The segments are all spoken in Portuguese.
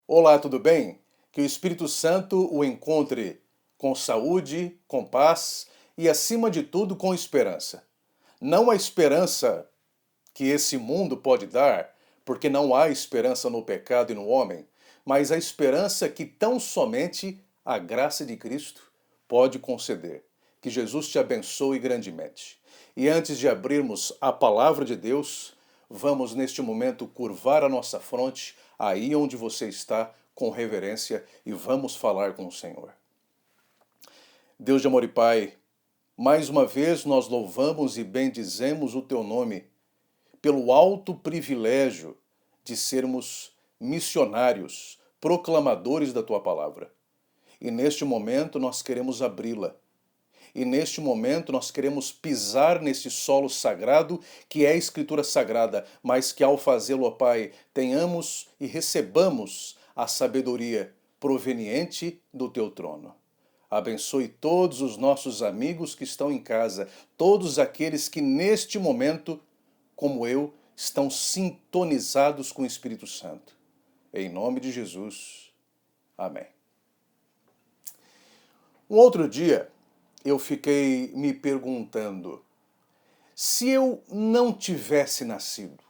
Olá, tudo bem? Que o Espírito Santo o encontre com saúde, com paz e, acima de tudo, com esperança. Não a esperança que esse mundo pode dar, porque não há esperança no pecado e no homem, mas a esperança que tão somente a graça de Cristo pode conceder. Que Jesus te abençoe grandemente. E antes de abrirmos a palavra de Deus, vamos neste momento curvar a nossa fronte aí onde você está com reverência e vamos falar com o Senhor. Deus de amor e Pai, mais uma vez nós louvamos e bendizemos o teu nome pelo alto privilégio de sermos missionários, proclamadores da tua palavra. E neste momento nós queremos abri-la. E neste momento nós queremos pisar nesse solo sagrado que é a Escritura Sagrada, mas que ao fazê-lo, ó Pai, tenhamos e recebamos a sabedoria proveniente do teu trono. Abençoe todos os nossos amigos que estão em casa, todos aqueles que neste momento, como eu, estão sintonizados com o Espírito Santo. Em nome de Jesus. Amém. Um outro dia, eu fiquei me perguntando, se eu não tivesse nascido,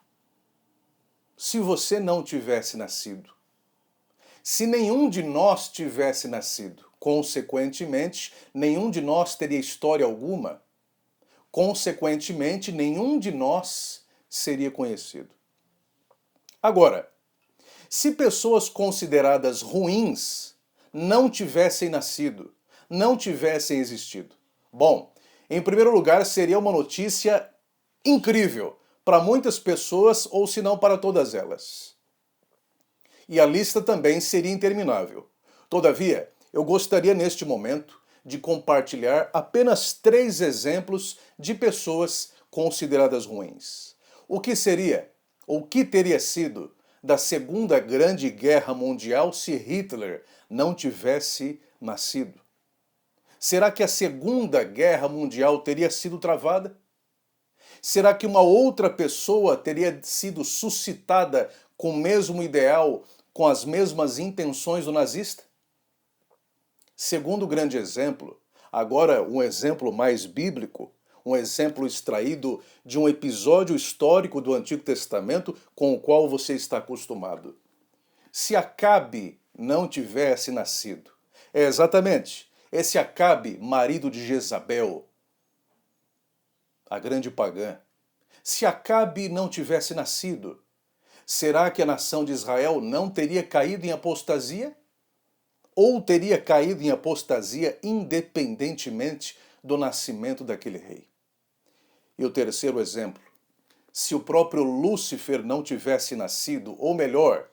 se você não tivesse nascido, se nenhum de nós tivesse nascido, consequentemente, nenhum de nós teria história alguma, consequentemente, nenhum de nós seria conhecido. Agora, se pessoas consideradas ruins não tivessem nascido, não tivessem existido, bom, em primeiro lugar, seria uma notícia incrível para muitas pessoas, ou se não para todas elas. E a lista também seria interminável. Todavia, eu gostaria neste momento de compartilhar apenas 3 exemplos de pessoas consideradas ruins. O que seria, ou o que teria sido, da Segunda Grande Guerra Mundial se Hitler não tivesse nascido? Será que a Segunda Guerra Mundial teria sido travada? Será que uma outra pessoa teria sido suscitada com o mesmo ideal, com as mesmas intenções do nazista? Segundo grande exemplo, agora um exemplo mais bíblico, um exemplo extraído de um episódio histórico do Antigo Testamento com o qual você está acostumado. Se Acabe não tivesse nascido, é exatamente esse Acabe, marido de Jezabel, a grande pagã, se Acabe não tivesse nascido, será que a nação de Israel não teria caído em apostasia? Ou teria caído em apostasia independentemente do nascimento daquele rei? E o terceiro exemplo, se o próprio Lúcifer não tivesse nascido, ou melhor,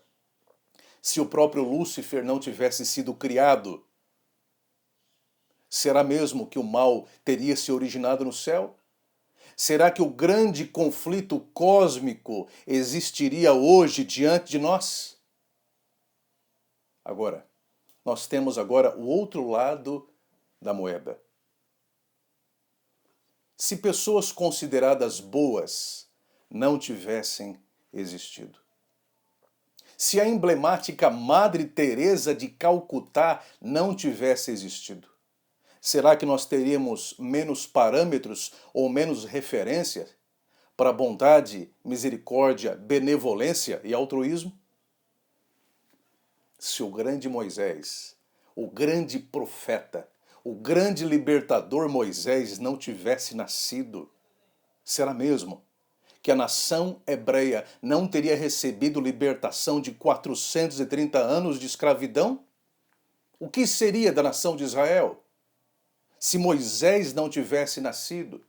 se o próprio Lúcifer não tivesse sido criado, será mesmo que o mal teria se originado no céu? Será que o grande conflito cósmico existiria hoje diante de nós? Agora, nós temos agora o outro lado da moeda. Se pessoas consideradas boas não tivessem existido. Se a emblemática Madre Teresa de Calcutá não tivesse existido. Será que nós teríamos menos parâmetros ou menos referência para bondade, misericórdia, benevolência e altruísmo? Se o grande Moisés, o grande profeta, o grande libertador Moisés não tivesse nascido, será mesmo que a nação hebreia não teria recebido libertação de 430 anos de escravidão? O que seria da nação de Israel se Moisés não tivesse nascido?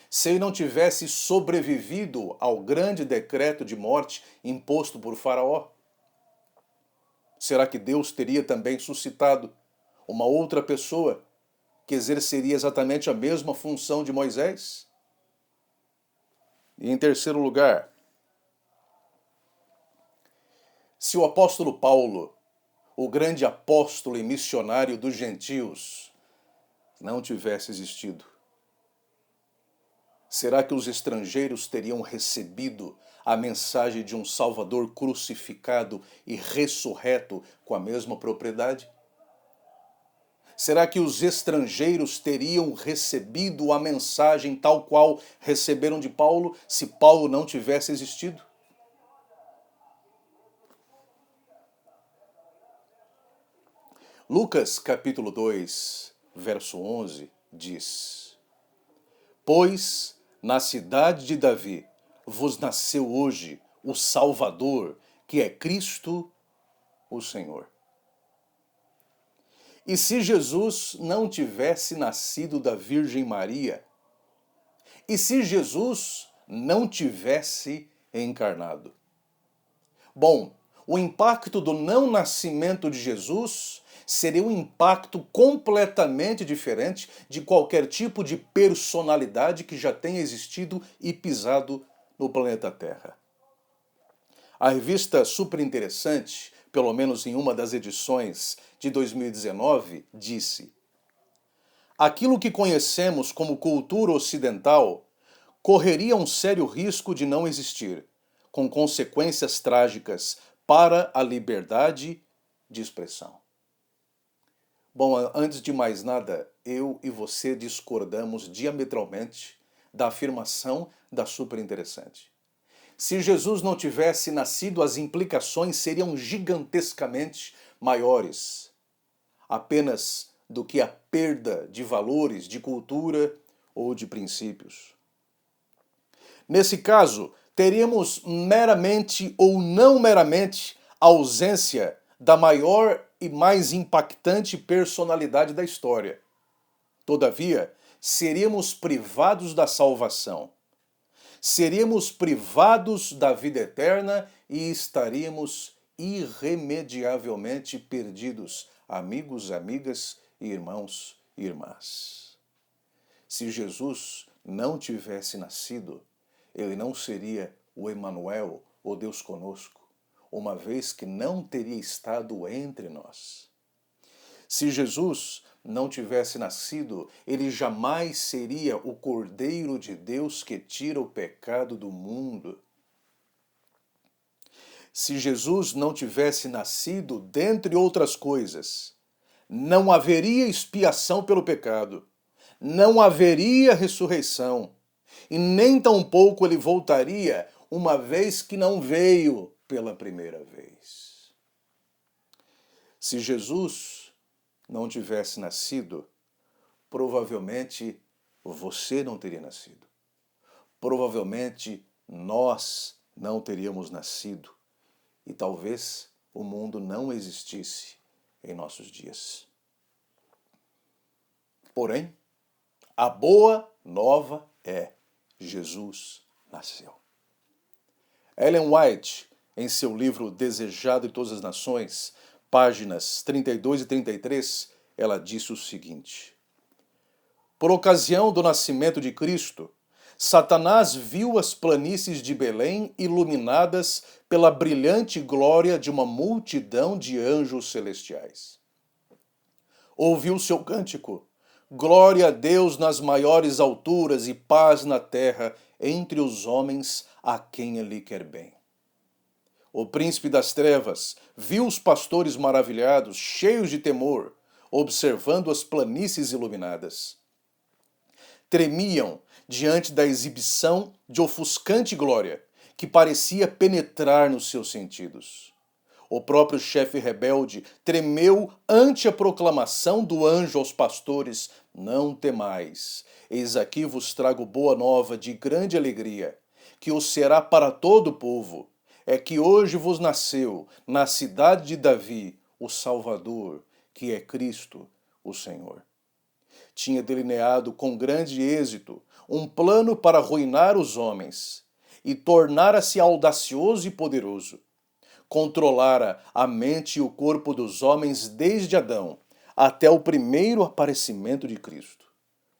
Se ele não tivesse sobrevivido ao grande decreto de morte imposto por Faraó? Será que Deus teria também suscitado uma outra pessoa que exerceria exatamente a mesma função de Moisés? E em terceiro lugar, se o apóstolo Paulo, o grande apóstolo e missionário dos gentios, não tivesse existido, será que os estrangeiros teriam recebido a mensagem de um Salvador crucificado e ressurreto com a mesma propriedade? Será que os estrangeiros teriam recebido a mensagem tal qual receberam de Paulo se Paulo não tivesse existido? Lucas capítulo 2, verso 11 diz: Pois na cidade de Davi vos nasceu hoje o Salvador, que é Cristo o Senhor. E se Jesus não tivesse nascido da Virgem Maria? E se Jesus não tivesse encarnado? Bom, o impacto do não nascimento de Jesus seria um impacto completamente diferente de qualquer tipo de personalidade que já tenha existido e pisado no planeta Terra. A revista Super Interessante, pelo menos em uma das edições de 2019, disse: aquilo que conhecemos como cultura ocidental correria um sério risco de não existir, com consequências trágicas para a liberdade de expressão. Bom, antes de mais nada, eu e você discordamos diametralmente da afirmação da Super Interessante. Se Jesus não tivesse nascido, as implicações seriam gigantescamente maiores, apenas do que a perda de valores, de cultura ou de princípios. Nesse caso, teríamos meramente ou não meramente a ausência da maior e mais impactante personalidade da história. Todavia, seríamos privados da salvação. Seríamos privados da vida eterna e estaríamos irremediavelmente perdidos, amigos, amigas, irmãos e irmãs. Se Jesus não tivesse nascido, ele não seria o Emanuel, o Deus conosco, uma vez que não teria estado entre nós. Se Jesus não tivesse nascido, ele jamais seria o Cordeiro de Deus que tira o pecado do mundo. Se Jesus não tivesse nascido, dentre outras coisas, não haveria expiação pelo pecado, não haveria ressurreição, e nem tampouco ele voltaria, uma vez que não veio pela primeira vez. Se Jesus não tivesse nascido, provavelmente você não teria nascido. Provavelmente nós não teríamos nascido. E talvez o mundo não existisse em nossos dias. Porém, a boa nova é: Jesus nasceu. Ellen White, em seu livro Desejado de Todas as Nações, páginas 32 e 33, ela disse o seguinte: por ocasião do nascimento de Cristo, Satanás viu as planícies de Belém iluminadas pela brilhante glória de uma multidão de anjos celestiais. Ouviu seu cântico: glória a Deus nas maiores alturas e paz na terra entre os homens a quem ele quer bem. O príncipe das trevas viu os pastores maravilhados, cheios de temor, observando as planícies iluminadas. Tremiam diante da exibição de ofuscante glória, que parecia penetrar nos seus sentidos. O próprio chefe rebelde tremeu ante a proclamação do anjo aos pastores: não temais, eis aqui vos trago boa nova de grande alegria, que o será para todo o povo. É que hoje vos nasceu, na cidade de Davi, o Salvador, que é Cristo, o Senhor. Tinha delineado com grande êxito um plano para arruinar os homens e tornara-se audacioso e poderoso. Controlara a mente e o corpo dos homens desde Adão até o primeiro aparecimento de Cristo.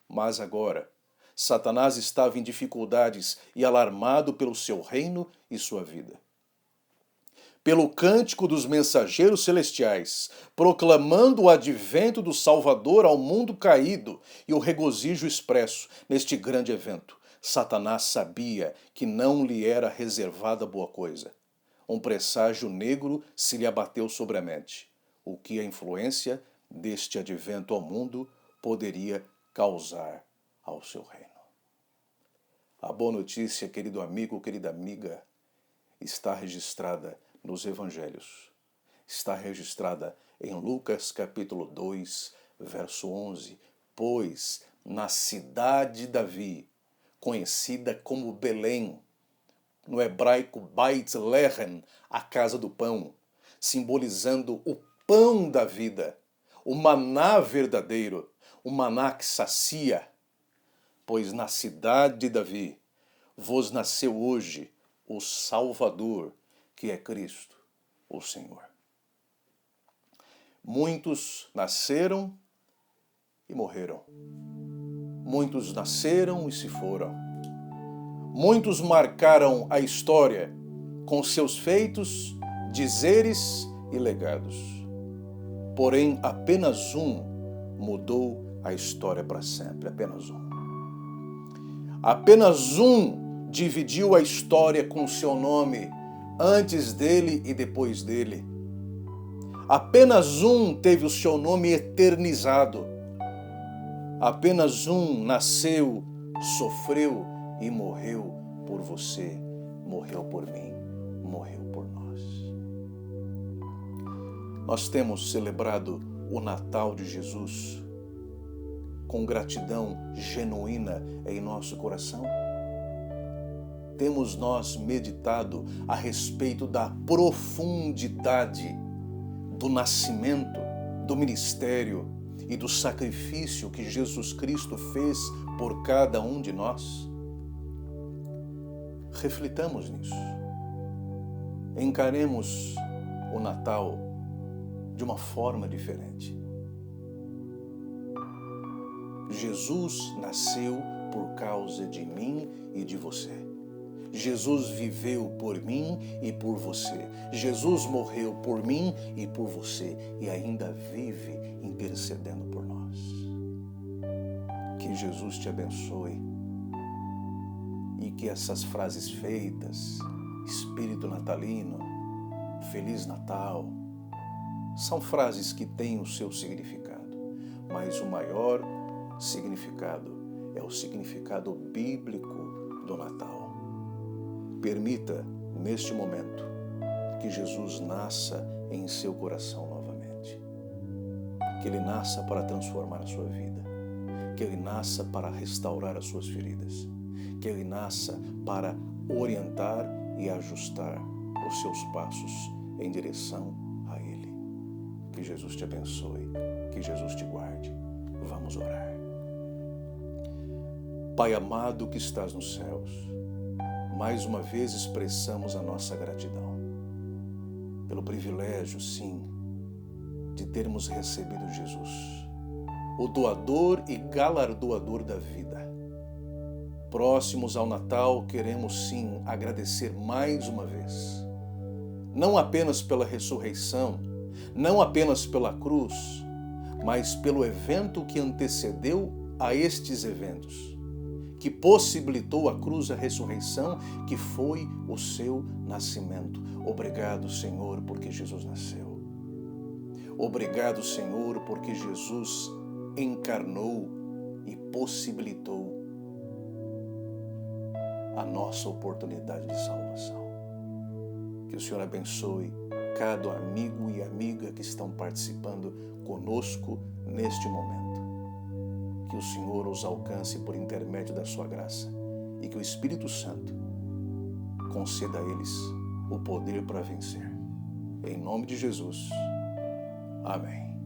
Mas agora, Satanás estava em dificuldades e alarmado pelo seu reino e sua vida. Pelo cântico dos mensageiros celestiais, proclamando o advento do Salvador ao mundo caído e o regozijo expresso neste grande evento, Satanás sabia que não lhe era reservada boa coisa. Um presságio negro se lhe abateu sobre a mente, o que a influência deste advento ao mundo poderia causar ao seu reino. A boa notícia, querido amigo, querida amiga, está registrada nos Evangelhos. Está registrada em Lucas capítulo 2, verso 11. Pois na cidade de Davi, conhecida como Belém, no hebraico Beit Lehem, a casa do pão, simbolizando o pão da vida, o maná verdadeiro, o maná que sacia. Pois na cidade de Davi vos nasceu hoje o Salvador, que é Cristo, o Senhor. Muitos nasceram e morreram. Muitos nasceram e se foram. Muitos marcaram a história com seus feitos, dizeres e legados. Porém, apenas um mudou a história para sempre. Apenas um. Apenas um dividiu a história com seu nome, antes dele e depois dele. Apenas um teve o seu nome eternizado. Apenas um nasceu, sofreu e morreu por você, morreu por mim, morreu por nós. Nós temos celebrado o Natal de Jesus com gratidão genuína em nosso coração? Temos nós meditado a respeito da profundidade do nascimento, do ministério e do sacrifício que Jesus Cristo fez por cada um de nós? Reflitamos nisso. Encaremos o Natal de uma forma diferente. Jesus nasceu por causa de mim e de você. Jesus viveu por mim e por você. Jesus morreu por mim e por você e ainda vive intercedendo por nós. Que Jesus te abençoe e que essas frases feitas, Espírito Natalino, Feliz Natal, são frases que têm o seu significado, mas o maior significado é o significado bíblico do Natal. Permita, neste momento, que Jesus nasça em seu coração novamente. Que Ele nasça para transformar a sua vida. Que Ele nasça para restaurar as suas feridas. Que Ele nasça para orientar e ajustar os seus passos em direção a Ele. Que Jesus te abençoe. Que Jesus te guarde. Vamos orar. Pai amado que estás nos céus, mais uma vez expressamos a nossa gratidão pelo privilégio, sim, de termos recebido Jesus, o doador e galardoador da vida. Próximos ao Natal, queremos sim agradecer mais uma vez, não apenas pela ressurreição, não apenas pela cruz, mas pelo evento que antecedeu a estes eventos, que possibilitou a cruz, a ressurreição, que foi o seu nascimento. Obrigado, Senhor, porque Jesus nasceu. Obrigado, Senhor, porque Jesus encarnou e possibilitou a nossa oportunidade de salvação. Que o Senhor abençoe cada amigo e amiga que estão participando conosco neste momento. Que o Senhor os alcance por intermédio da sua graça e que o Espírito Santo conceda a eles o poder para vencer. Em nome de Jesus. Amém.